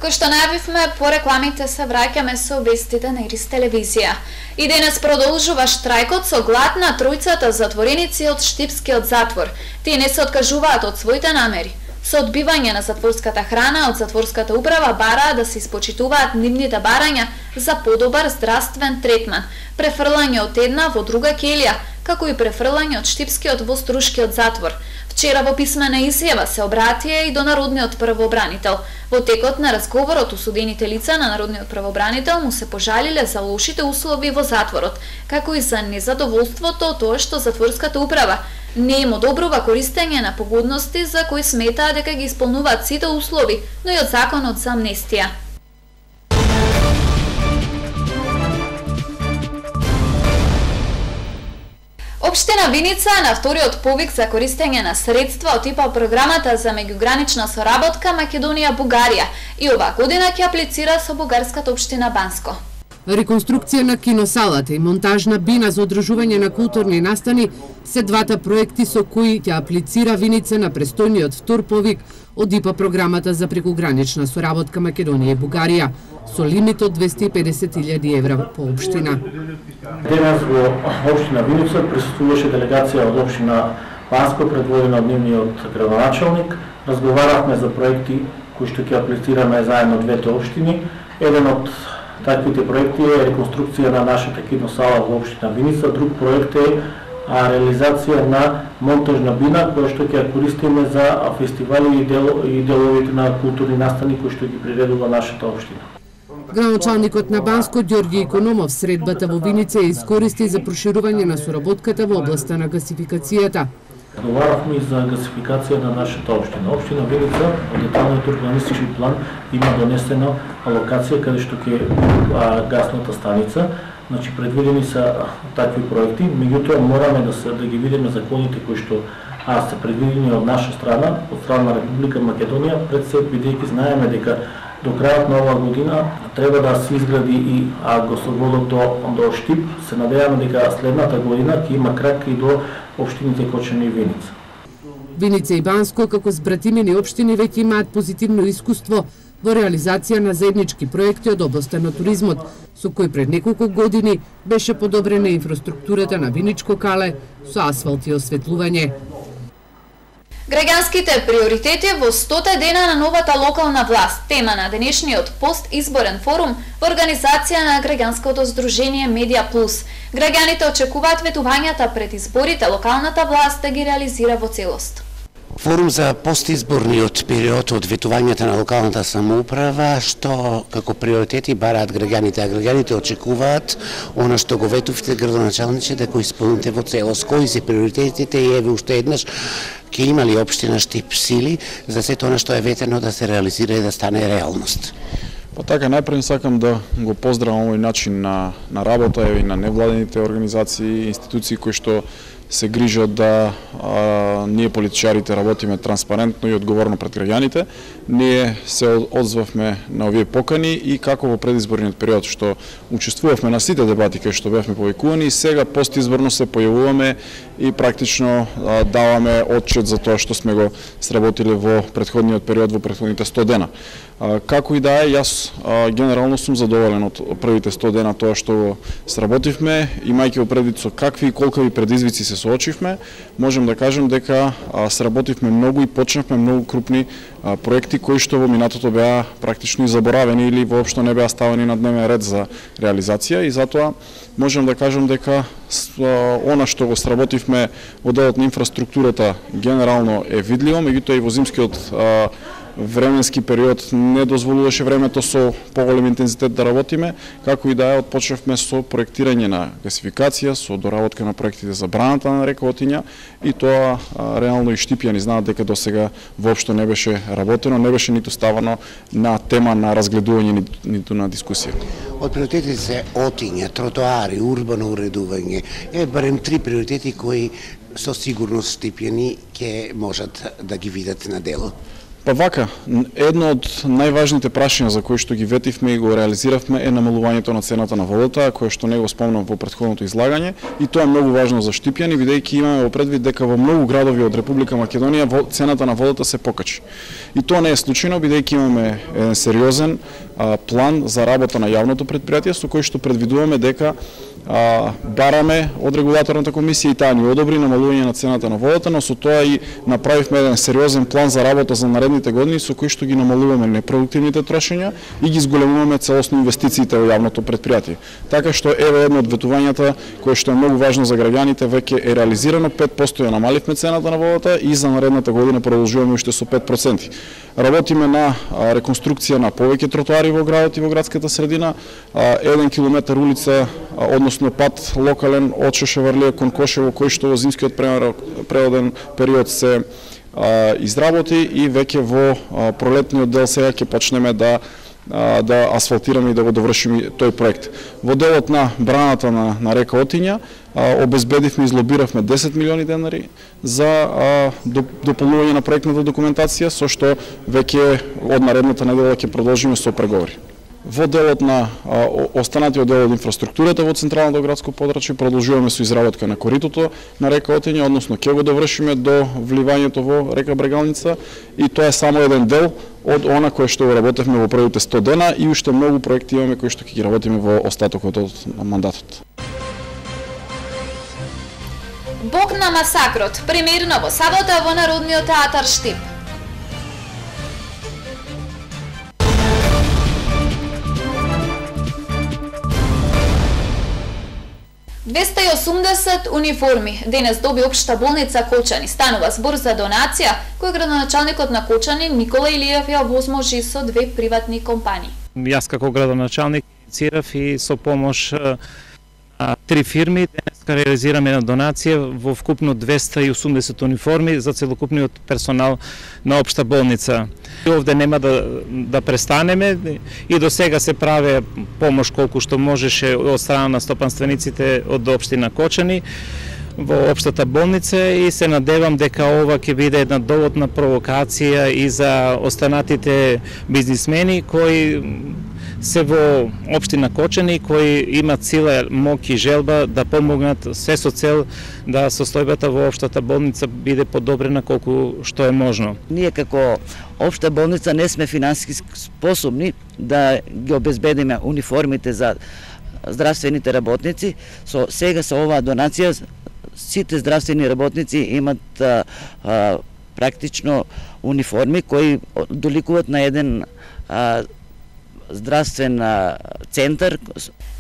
Кој што најавивме, по рекламите се враќаме со вестите на Ирис телевизија. И денес продолжува штрајкот со глад на тројцата затвореници од Штипскиот затвор. Тие не се откажуваат од своите намери. Со одбивање на затворската храна од затворската управа бараат да се испочитуваат нивните барања за подобар здравствен третман, префрлање од една во друга келија, како и префрлање од Штипскиот во Струшкиот затвор. Вчера во писмена изјава се обратија и до народниот правобранител. Во текот на разговорот осудените лица на народниот правобранител му се пожалиле за лошите услови во затворот, како и за незадоволството од тоа што затворската управа не им одобрува користење на погодности за кои сметаа дека ги исполнуваат сите услови, но и од законот за амнестија. Општина Виница на вториот повик за користење на средства од ИПА програмата за меѓугранична соработка Македонија-Бугарија и оваа година ќе аплицира со бугарската општина Банско. Реконструкција на киносалата и монтажна бина за одржување на културни настани се двата проекти со кои ќе аплицира Виница на престојниот втор повик од ИПА програмата за прекугранична соработка Македонија и Бугарија со лимит од 250.000 евра по општина. Денес во општина Виница присуствуваше делегација од општина Банско, предводена од нивниот градоначалник. Разговаравме за проекти кои што ќе аплицираме заедно двете општини. Еден од таквите проекти е реконструкција на нашата киносала во општина Виница, друг проект е реализација на монтажна бина која што ќе користиме за фестивали и деловите на културни настани кои што ги приредува нашата општина. Градоначалникот на Банско Ѓорги Икономов средбата во Виница ја искористи за проширување на соработката во областа на гасификацијата. Договаравме и за гасификација на нашата општина. Општина Виница во деталниот урбанистички план има донесена алокација каде што ќе гасната станица. Значи предвидени се такви проекти, меѓутоа мораме да ги видиме законите кои што се предвидени од наша страна, од страна на Република Македонија, пред се бидејќи знаеме дека до крајот на оваа година треба да се изгради и гасоводот до Штип. Се надеваме дека следната година ќе има крак и до општините Кочани и Виница. Виница и Банско како збратимени општини веќе имаат позитивно искуство во реализација на заеднички проекти од областта на туризмот, со кој пред неколку години беше подобрена инфраструктурата на Виничко кале со асфалт и осветлување. Граѓанските приоритети во 100 дена на новата локална власт, тема на денешниот постизборен форум во организација на граѓанското здружение Медија Плюс. Граѓаните очекуваат ветувањата пред изборите локалната власт да ги реализира во целост. Форум за постизборниот период од ветувањата на локалната самоуправа, што како приоритети бараат граѓаните, а граѓаните очекуваат она што го ветувте градоначалниче да го исполните во целост. Кои се приоритетите и еве уште еднаш ќе има ли општина Штип сили за сето она што е ветено да се реализира и да стане реалност? Па така, најпред сакам да го поздравам овој начин на работа и на невладените организации и институции кои што се грижат да ние политичарите работиме транспарентно и одговорно пред граѓаните. Ние се одзвавме на овие покани и како во предизборниот период што учествувавме на сите дебати кај што бевме повикувани и сега постизборно се појавуваме и практично даваме отчет за тоа што сме го сработиле во претходниот период, во претходните 100 дена. Како и да е, јас генерално сум задоволен од првите 100 дена тоа што сработивме, имајќи во предвид со какви и колкави предизвици се соочивме, можем да кажем дека сработивме многу и почнавме многу крупни проекти кои што во минатото беа практично и заборавени или воопшто не беа ставени на дневен ред за реализација и затоа можем да кажем дека она што го сработивме во делот на инфраструктурата генерално е видливо, меѓутоа и во зимскиот временски период не дозволуваше времето со поголем интензитет да работиме, како и да е отпочнавме со проектирање на гасификација, со доработка на проектите за браната на река Отиња и тоа реално и Штипјани знаат дека досега воопшто не беше работено, не беше ниту ставано на тема на разгледување ниту на дискусија. Од приоритетите се Отиња, тротоари, урбано уредување, барем 3 приоритети кои со сигурност Штипјани ќе можат да ги видат на дело. Па вака, едно од најважните прашања за кои што ги ветивме и го реализиравме е намалувањето на цената на водата, кое што не го спомнам во претходното излагање, и тоа е многу важно за Штипјани, бидејќи имаме во предвид дека во многу градови од Република Македонија цената на водата се покачи. И тоа не е случајно, бидејќи имаме еден сериозен план за работа на јавното претпријатие со кој што предвидуваме дека бараме од регулаторната комисија и таа ни одобри намалување на цената на водата, но со тоа и направивме еден сериозен план за работа за наредните години со кој што ги намалуваме непродуктивните трошења и ги зголемуваме целосно инвестициите во јавното претпријатие. Така што еве едно од ветувањата кое што е многу важно за граѓаните веќе е реализирано, 5% ја намаливме цената на водата и за наредната година продолжуваме уште со 5%. Работиме на реконструкција на повеќе тротоари во градот и во градската средина, 1 километар улица, односно пат локален од Шошеварлија кон Кошево, кој што во зимскиот преводен период се изработи и веќе во пролетниот дел сега ќе почнеме да асфалтираме и да го довршиме тој проект. Во делот на браната на река Отиња обезбедивме и излобиравме 10 милиони денари за дополнување на проектната документација, со што веќе од наредната недела ќе продолжиме со преговори. Во делот на останатиот дел од инфраструктурата во централното градско подрачје продолжуваме со изработка на коритото на река Отиња, односно ќе го довршиме до вливањето во река Брегалница, и тоа е само еден дел од она кое што го работевме во првите 100 дена, и уште многу проекти имаме кои што ќе ги работиме во остатокот од мандатот. Бог на масакрот, премирно во сабота во Народниот театар Штип. ...280 униформи денес доби Општа болница Кочани. Станува збор за донација, која градоначалникот на Кочани Никола Илиев ја возможи со 2 приватни компании. Јас како градоначалник инициирав и со помош 3 фирми денеска реализираме една донација во вкупно 280 униформи за целокупниот персонал на Општа болница. И овде нема да престанеме, и до сега се праве помош колку што можеше од страна на стопанствениците од општина Кочани во Општата болница, и се надевам дека ова ќе биде една доводна провокација и за останатите бизнисмени кои се во општина Кочани, кои имат сила, мок и желба да помогнат, се со цел да состојбата во Општата болница биде подобрена колку што е можно. Ние како Општа болница не сме финансиски способни да ги обезбедиме униформите за здравствените работници. Сега со оваа донација сите здравствени работници имат практично униформи кои доликуваат на еден здравствен центар.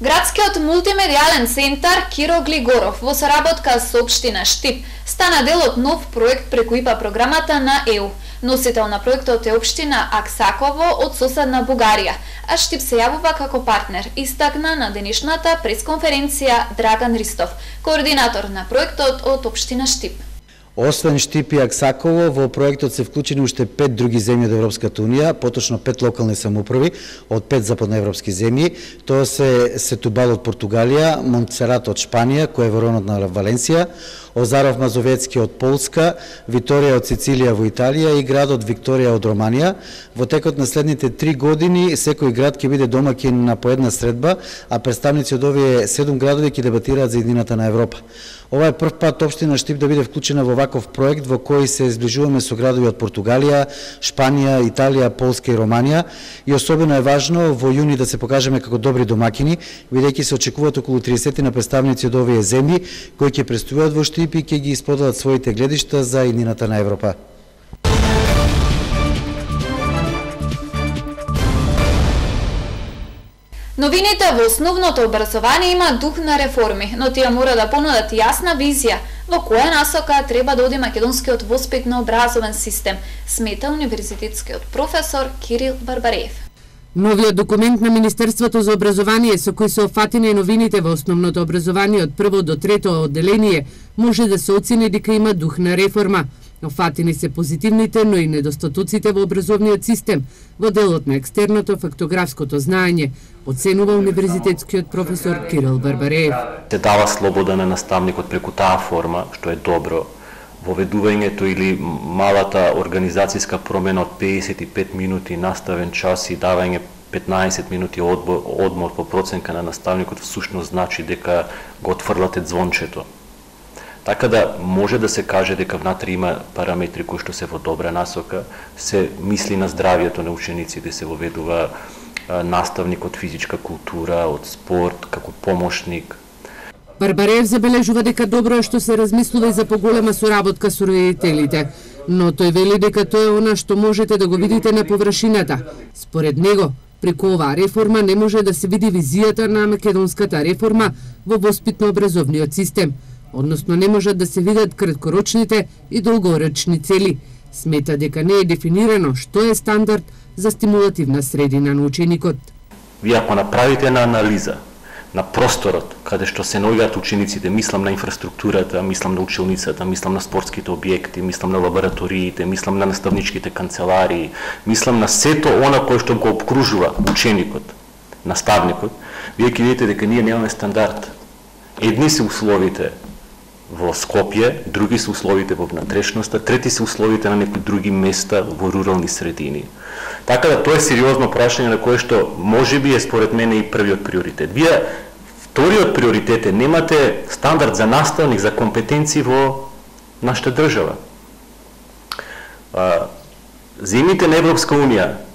Градскиот мултимедијален центар Киро Глигоров во соработка со општина Штип стана дел од нов проект преку ИПА програмата на ЕУ. Носител на проектот е општина Аксаково од соседна Бугарија, а Штип се јавува како партнер, истакна на денешната пресконференција Драган Ристов, координатор на проектот од општина Штип. Освен Штип и Аксаково, во проектот се вклучени уште 5 други земји од Европската унија, поточно 5 локални самоуправи од 5 западноевропски земји. Тоа се Сетубал од Португалија, Монтсерат од Шпанија, Коеверон од Валенсија, Озаров Мазовецки од Полска, Виторија од Сицилија во Италија и градот Викторија од Романија. Во текот на следните 3 години секој град ќе биде домаќин на по една средба, а представници од овие 7 градови ќе дебатираат за иднината на Европа. Ова е прв пат општина Штип да биде вклучена во ваков проект во кој се зближуваме со градови од Португалија, Шпанија, Италија, Полска и Романија, и особено е важно во јуни да се покажеме како добри домакини, бидејќи се очекуваат околу 30 на представници од овие земји кои ќе престојуваат во Штип и ќе ги исподелат своите гледишта за иднината на Европа. Новините во основното образование има дух на реформи, но тие мора да понудат јасна визија во која насока треба да оди македонскиот воспитно-образовен систем, смета универзитетскиот професор Кирил Барбареев. Новиот документ на Министерството за образование со кој се опфатени новините во основното образование од прво до трето одделение може да се оцени дека има дух на реформа. Офатени се позитивните, но и недостатоците во образовниот систем во делот на екстерното фактографското знаење, оценува универзитетскиот професор Кирил Барбареев. Се дава слобода на наставникот преку таа форма, што е добро, воведувањето или малата организацијска промена од 55 минути наставен час и давање 15 минути одмор по проценка на наставникот всушност значи дека го отфрлате звончето. Така да може да се каже дека внатре има параметри кои што се во добра насока, се мисли на здравието на учениците, се воведува наставник од физичка култура, од спорт, како помошник. Барбареев забележува дека добро е што се размислува и за поголема соработка со родителите, но тој вели дека тоа е она што можете да го видите на површината. Според него, преку оваа реформа не може да се види визијата на македонската реформа во воспитно-образовниот систем, односно не можат да се видат краткорочните и долгорочни цели. Смета дека не е дефинирано што е стандард за стимулативна средина на ученикот. Вие ако направите една анализа на просторот каде што се наоѓаат учениците, мислам на инфраструктурата, мислам на училницата, мислам на спортските објекти, мислам на лабораториите, мислам на наставничките канцеларии, мислам на сето она кое што го обкружува ученикот, наставникот, вие ќе видите дека ние немаме стандард. Едни се условите во Скопје, други се условите во внатрешноста, трети се условите на некои други места во рурални средини. Така да тоа е сериозно прашање на кое што можеби е според мене и првиот приоритет. Вие вториот приоритет е немате стандард за наставник, за компетенции во нашата држава. Земјите на Европска унија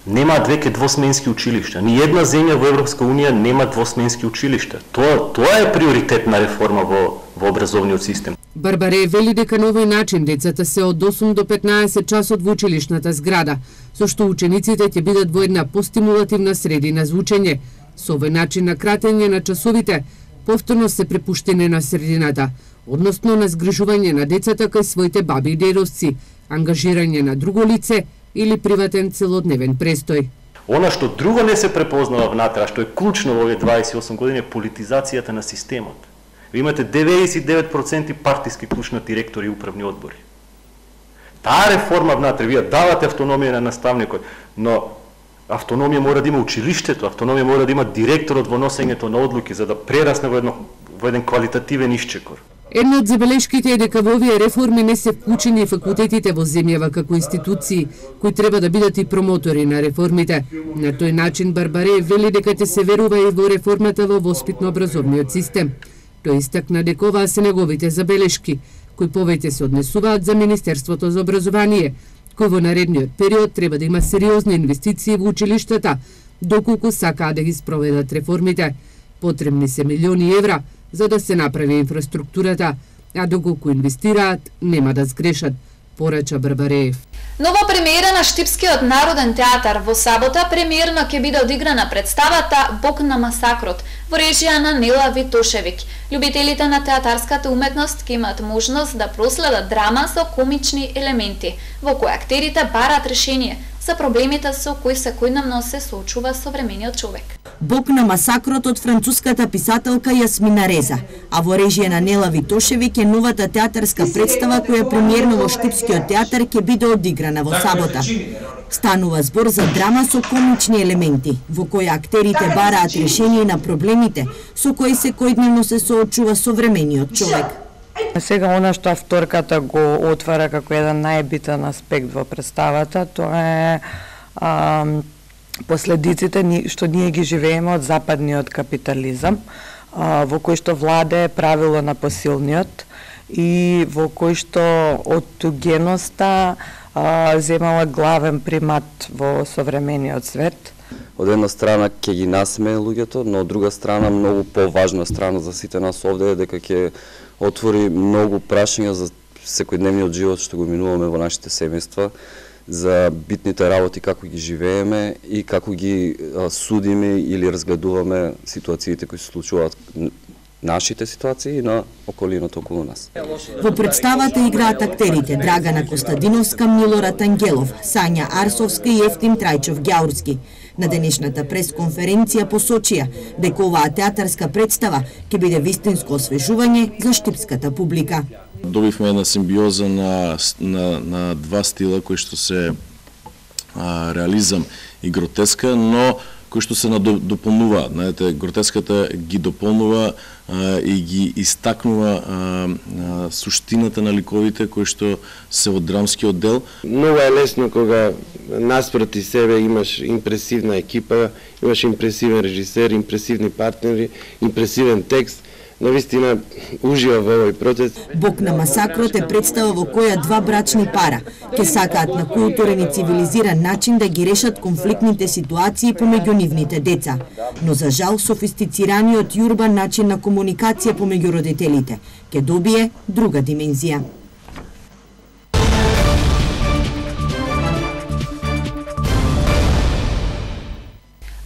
немаат веќе двосменски училишта. Ни една земја во Европска унија нема двосменски училишта. Тоа е приоритет на реформа во образовниот систем. Барбареев вели дека на овој начин децата се од 8 до 15 часот во училишната зграда, со што учениците ќе бидат во една постимулативна средина за учење. Со овој начин на кратење на часовите, повторно се препуштени на средината, односно на згрижување на децата кај своите баби и дедовци, ангажирање на друго лице или приватен целодневен престој. Она што друго не се препознава внатре, а што е клучно во овие 28 години, е политизацијата на системот. Ви имате 99% партиски клучни директори и управни одбори. Таа реформа внатре, вие давате автономија на наставникот, но автономија мора да има училиштето, автономија мора да има директорот во носењето на одлуки за да прерасне во еден квалитативен исчекор. Една од забелешките е дека во овие реформи не се вклучени факултетите во земјава како институции, кои треба да бидат и промотори на реформите. На тој начин Барбареев вели дека ќе се верува и во реформата во воспитно-образовниот систем. Тој истакна дека оваа се неговите забелешки, кои повеќе се однесуваат за Министерството за образование, кој во наредниот период треба да има сериозни инвестиции во училиштата, доколку сакаат да ги спроведат реформите. Потребни се милиони евра за да се направи инфраструктурата, а доколку инвестираат, нема да сгрешат, порача Барбареев. Нова премиера на Штипскиот народен театар. Во сабота премиерно ќе биде одиграна представата Бог на масакрот во режија на Нела Витошевик. Љубителите на театарската уметност ќе имаат можност да проследат драма со комични елементи, во која актерите бараат решение за проблемите со кои секојдневно се соочува современиот човек. Бог на масакрот од француската писателка Јасмина Реза, а во режија на Нела Витошевик е новата театарска представа која премиерно во Штипскиот театар ќе биде одиграна во сабота. Станува збор за драма со комични елементи, во која актерите бараат решение на проблемите со кои секојдневно се соочува современиот човек. Сега она што авторката го отвара како еден најбитен аспект во представата, тоа е последиците што ние ги живееме од западниот капитализам, во кој што владее правило на посилниот и во кој што од тугеноста земала главен примат во современиот свет. Од една страна ќе ги насмее луѓето, но од друга страна многу поважна страна за сите нас овде е дека ќе отвори многу прашања за секојдневниот живот што го минуваме во нашите семејства, за битните работи како ги живееме и како ги судиме или разгледуваме ситуациите кои се случуваат, нашите ситуации и на околината околу нас. Во представата играат актерите Драгана Костадиновска, Милорад Ангелов, Сања Арсовска и Ефтим Трајчов Ѓаурски. На денешната пресконференција посочија дека оваа театарска представа ќе биде вистинско освежување за штипската публика. Добивме една симбиоза на два стила кои што се реализам и гротеска, но кои што се дополнуваат. Знаете, гротеската ги дополнува и ги истакнува суштината на ликовите кои што се од драмскиот дел. Многу е лесно кога наспроти себе имаш импресивна екипа, имаш импресивен режисер, импресивни партнери, импресивен текст. Навистина ужива во овој процес. Бок на масакрот е представа во која два брачни пара ќе сакаат на културен и цивилизиран начин да ги решат конфликтните ситуации помеѓу нивните деца. Но за жал софистицираниот и урбан начин на комуникација помеѓу родителите ќе добие друга димензија.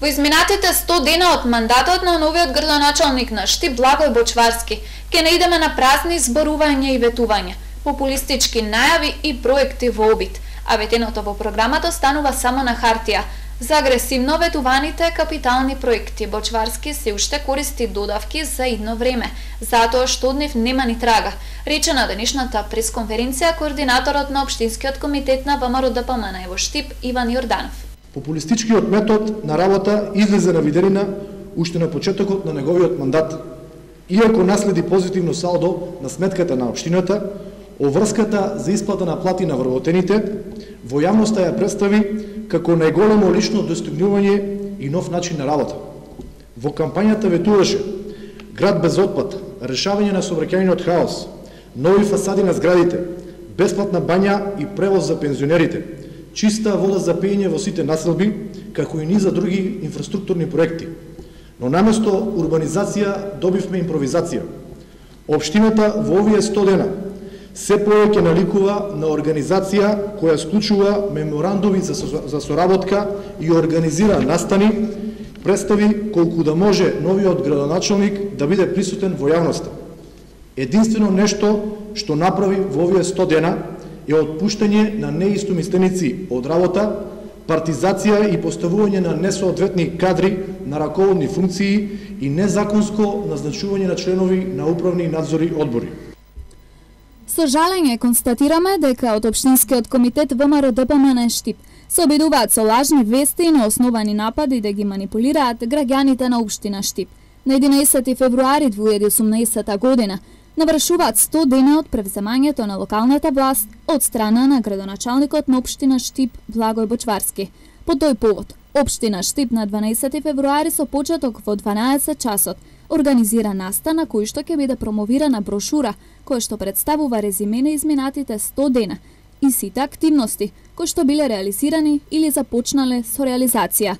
Во изминатите 100 дена од мандатот на новиот градоначалник на Штип Благој Бочварски ќе наидеме на празни зборувања и ветувања, популистички најави и проекти во обид, а ветеното во програмата станува само на хартија. За агресивно ветуваните капитални проекти Бочварски се уште користи додавки за идно време, затоа што од нив нема ни трага, рече на денешната пресконференција координаторот на Општинскиот комитет на ВМРО-ДПМН во Штип Иван Јорданов. Популистичкиот метод на работа излезе на виделина уште на почетокот на неговиот мандат. Иако наследи позитивно салдо на сметката на општината, оврската за исплата на плати на вработените во јавноста ја представи како најголемо лично достигнување и нов начин на работа. Во кампањата ветуваше град без отпад, решавање на сообраќајниот хаос, нови фасади на зградите, бесплатна бања и превоз за пензионерите, чиста вода за пиење во сите населби, како и низа други инфраструктурни проекти. Но наместо урбанизација добивме импровизација. Општината во овие 100 дена се повеќе наликува на организација која склучува меморандуми за соработка и организира настани, представи колку да може новиот градоначалник да биде присутен во јавноста. Единствено нешто што направи во овие 100 дена е отпуштање на неистомисленици од работа, партизација и поставување на несоодветни кадри на раководни функции и незаконско назначување на членови на управни и надзори одбори. Со жалење констатираме дека од Општинскиот комитет ВМРО-ДПМН Штип се обидуваат со лажни вести и неосновани напади да ги манипулираат граѓаните на општина Штип. На 11 февруари 2018 година навршуваат 100 дена од превземањето на локалната власт од страна на градоначалникот на општина Штип Благој Бочварски. По тој повод, општина Штип на 12 февруари со почеток во 12 часот организира настан на кој што ќе биде промовирана брошура која што представува резиме на изминатите 100 дена и сите активности кои што биле реализирани или започнале со реализација.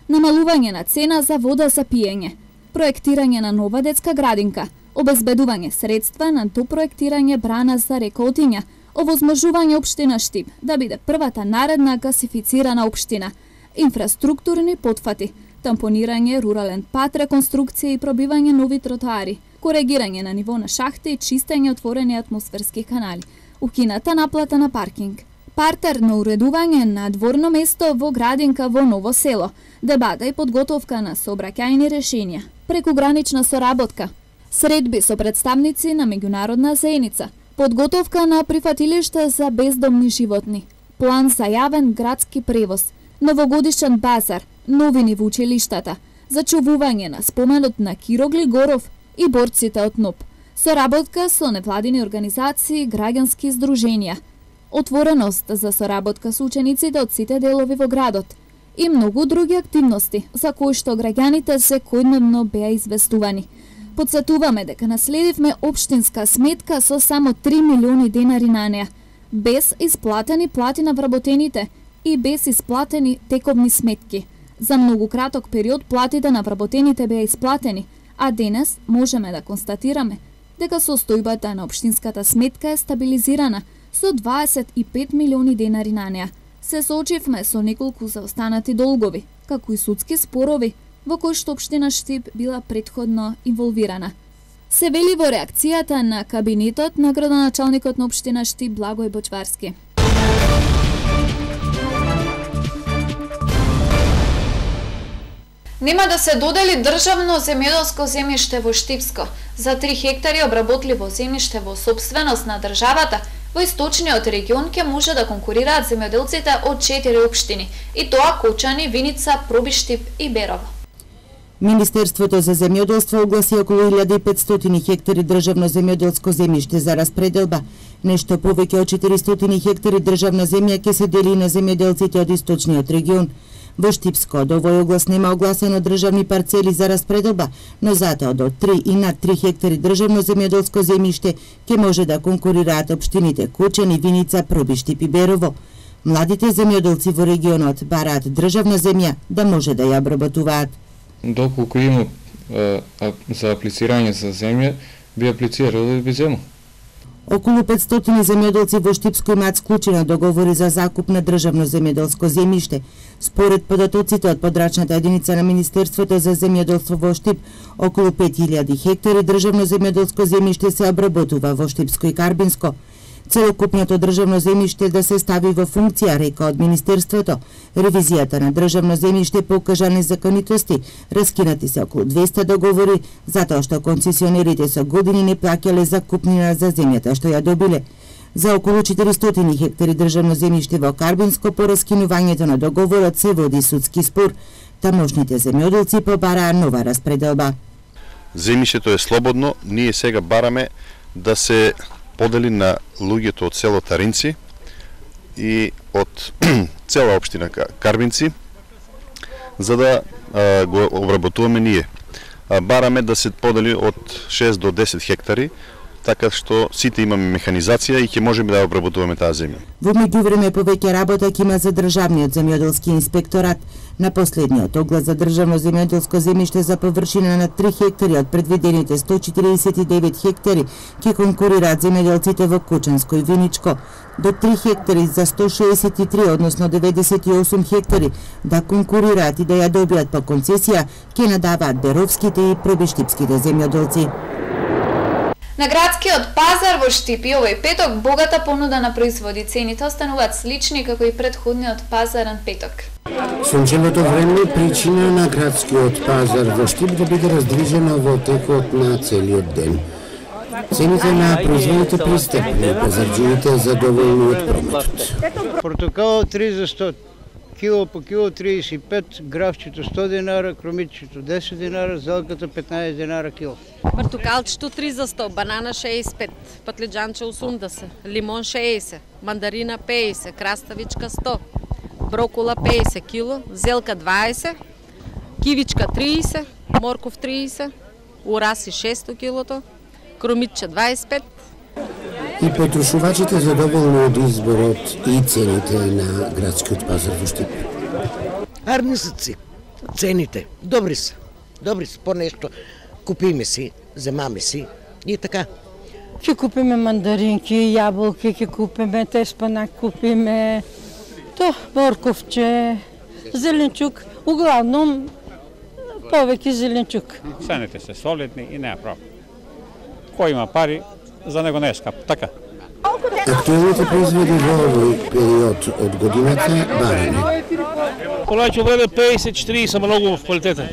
Намалување на цена за вода за пиење, проектирање на нова детска градинка, обезбедување средства на допроектирање брана за река Отиња, овозможување општина Штип да биде првата наредна гасифицирана општина, инфраструктурни потфати, тампонирање рурален пат, реконструкција и пробивање нови тротоари, коригирање на ниво на шахти и чистење отворени атмосферски канали, укината наплата на паркинг, партерно уредување на дворно место во градинка во Ново село, дебата и подготовка на сообраќајни решенија, прекугранична соработка, средби со представници на меѓународна заедница, подготовка на прифатилишта за бездомни животни, план за јавен градски превоз, новогодишен базар, новини во училиштата, зачувување на споменот на Киро Глигоров и борците од НОП, соработка со невладини организации и граѓански здруженија, отвореност за соработка со учениците од сите делови во градот и многу други активности за кои што граѓаните секојдневно беа известувани. Подсетуваме дека наследивме општинска сметка со само 3 милиони денари на неа, без исплатени плати на вработените и без исплатени тековни сметки. За многу краток период платите на вработените беа исплатени, а денес можеме да констатираме дека состојбата на општинската сметка е стабилизирана со 25 милиони денари на неа. Се соочивме со неколку заостанати долгови, како и судски спорови, во кои што општина Штип била претходно инволвирана. Се вели во реакцијата на кабинетот на градоначалникот на општина Штип Благој Бочварски. Нема да се додели државно земјоделско земјиште во Штипско. За 3 хектари обработливо земјиште во сопственост на државата Во источниот регион ќе може да конкурираат земјоделците од 4 општини, и тоа Кочани, Виница, Пробиштип и Берово. Министерството за земјоделство огласи околу 1500 хектари државно земјоделско земјиште за распределба. Нешто повеќе од 400 хектари државна земја ќе се дели на земјоделците од источниот регион. Во Штипско од овој оглас нема огласено државни парцели за распределба, но затоа до 3 и над 3 хектари државно земјоделско земјиште ќе може да конкурираат општините Кочани, Виница, Пробиштип и Берово. Младите земјоделци во регионот бараат државна земја да може да ја обработуваат. Доколку има за аплицирање за земја, би аплицирал и би земал. Околу 500 земјоделци во Штипско имаат склучени договори за закуп на државно земјоделско земјиште. Според податоците од подрачната единица на Министерството за земјоделство во Штип, околу 5000 хектари државно земјоделско земјиште се обработува во Штипско и Карбинско. Целокупното државно земјиште да се стави во функција, река од Министерството. Ревизијата на државно земјиште покажа незаконитости, раскинати се околу 200 договори, затоа што концесионерите со години не плаќале закупнина за земјата што ја добиле. За околу 400 хектари државно земјиште во Карбинско по раскинувањето на договорот се води судски спор. Тамошните земјоделци побараа нова распределба. Земјишето е слободно, ние сега бараме да се подели на луѓето од село Таринци и од цела општина Карбинци, за да го обработуваме ние. Бараме да се подели од 6 до 10 хектари, така што сите имаме механизација и ќе можеме да обработуваме таа земја. Во меѓувреме повеќе работа ќе има за државниот земјоделски инспекторат. На последниот оглас за државно земјоделско земјиште за површина на 3 хектари од предвидените 149 хектари ќе конкурираат земјоделците во Кочанско и Виничко. До 3 хектари за 163, односно 98 хектари да конкурираат и да ја добијат по концесија ќе надаваат беровските и пробиштипските земјоделци. На градскиот пазар во Штип и овој петок богата понуда на производи. Цените остануваат слични како и претходниот пазарен петок. Сончевото време е причина на градскиот пазар во Штип да биде раздвижено во текот на целиот ден. Цените на производите пристапни, пазарджиите задоволни од прометот. Портокал 3 за 100, кило по кило 35, графчето 100 динара, кромитчето 10 динара, зелката 15 динара кило. Портокалчето 3 за 100, банана 65, патлиџанче 80, лимон 60, мандарина 50, краставичка 100, брокола 50 кило, зелка 20, кивичка 30, морков 30, ураси 600 килото, кромитче 25. И потрошувачите задоволни од изборот и цените на градскиот пазар во Штип. Арни се цените, добри се, по нешто купиме си, земаме си и така. Ќе купиме мандаринки, јаболки, ќе купиме теспанак, купиме морковче, зеленчук, углавном повеќе зеленчук. Цените се солидни и нема проблем. Кој има пари, за него не е скап, така. Актуелните производи во овој период од годината барани. Колајче леле 50-40, многу в квалитета.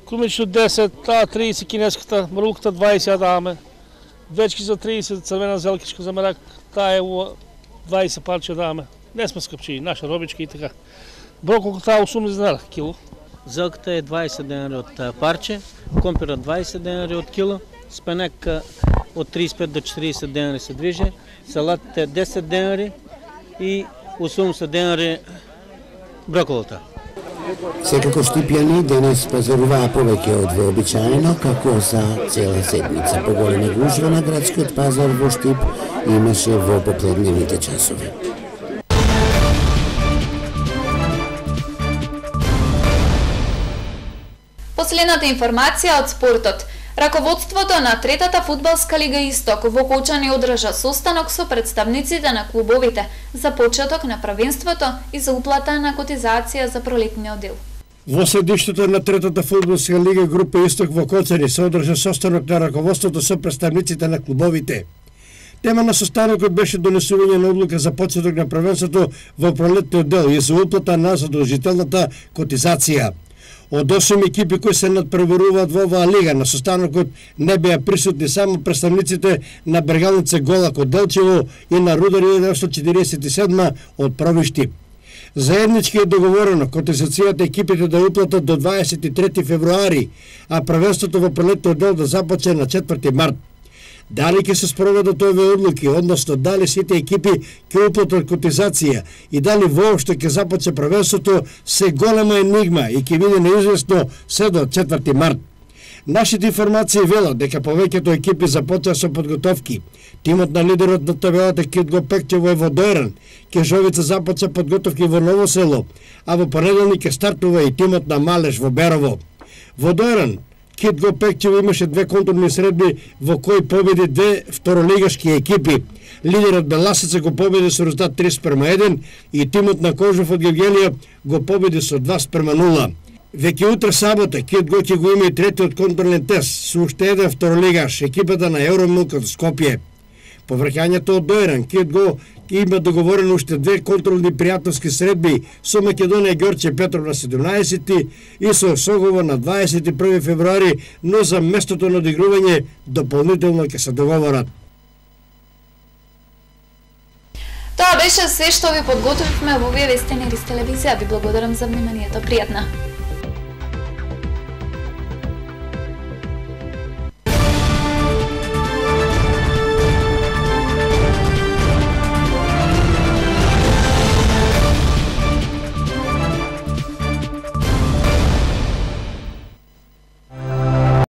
Крумичето 10, таа 30 кинеската, мрулката 20 ја даваме. Вечки за 30, црвена зелкичка за мерак, таа е 20 парче ја даваме. Не сме скъпчи, наша робичка и така. Броколката 80 динара кило. Зелката е 20 денари од парче, компира 20 денари од кило, спенек од 35 до 40 денари се движи, салатите 10 денари и 80 денари броколата. Секако штипјани денес пазаруваа повеќе од вообичаено, како за цела седмица. Поголема гужва на градскиот пазар во Штип имаше во попладневните часови. Последната информација од спортот. Раководството на третата фудбалска лига Исток во Кочани одржа состанок со представниците на клубовите за почеток на првенството и за уплата на котизација за пролетниот дел. Во седиштето на третата фудбалска лига група Исток во Кочани се одржа состанок на раководството со представниците на клубовите. Тема на состанокот беше донесување на одлука за почеток на првенството во пролетниот дел и за уплата на задолжителната котизација. Од 8 екипи кои се надпреваруваат во оваа лига, на состанокот не беа присутни само представниците на Бергалница Голак од Делчево и на Рудар 1947 од Провишти. Заеднички е договорено котизацијата екипите да уплатат до 23 февруари, а првенството во пролетниот дел да започне на 4 март. Дали ќе се спроведат овие одлуки, односно дали сите екипи ќе уплатат котизација и дали воопшто ќе започне првенството, се голема енигма и ќе биде неизвестно се до 4 март. Нашите информации велат дека повеќето екипи започнаа со подготовки. Тимот на лидерот на табелата Кит Гопекчево е во Дојран, Кежовица започна подготовки во Ново село, а во понеделник ќе стартува и тимот на Малеш во Берово. Во Дојран Кит Гопекчево имаше 2 контролни средби во кои победи 2 второлигашки екипи. Лидерот Беласица го победи со резултат 3:1 и тимот на Кожов од Гевгелија го победи со 2:0. Веќе утре сабота Кит Го ќе го има и третиот контролен тест со уште еден второлигаш, екипата на Евромилк од Скопје. По враќањето од Дојран, Кит Го има договорено уште 2 контролни пријателски средби со Македонија Ѓорче Петров на 17 и со Согово на 21 февруари, но за местото на одигрување дополнително ќе се договорат. Тоа беше се што ви подготвивме во овие вести на Ирис телевизија. Ви благодарам за вниманието. Пријатна!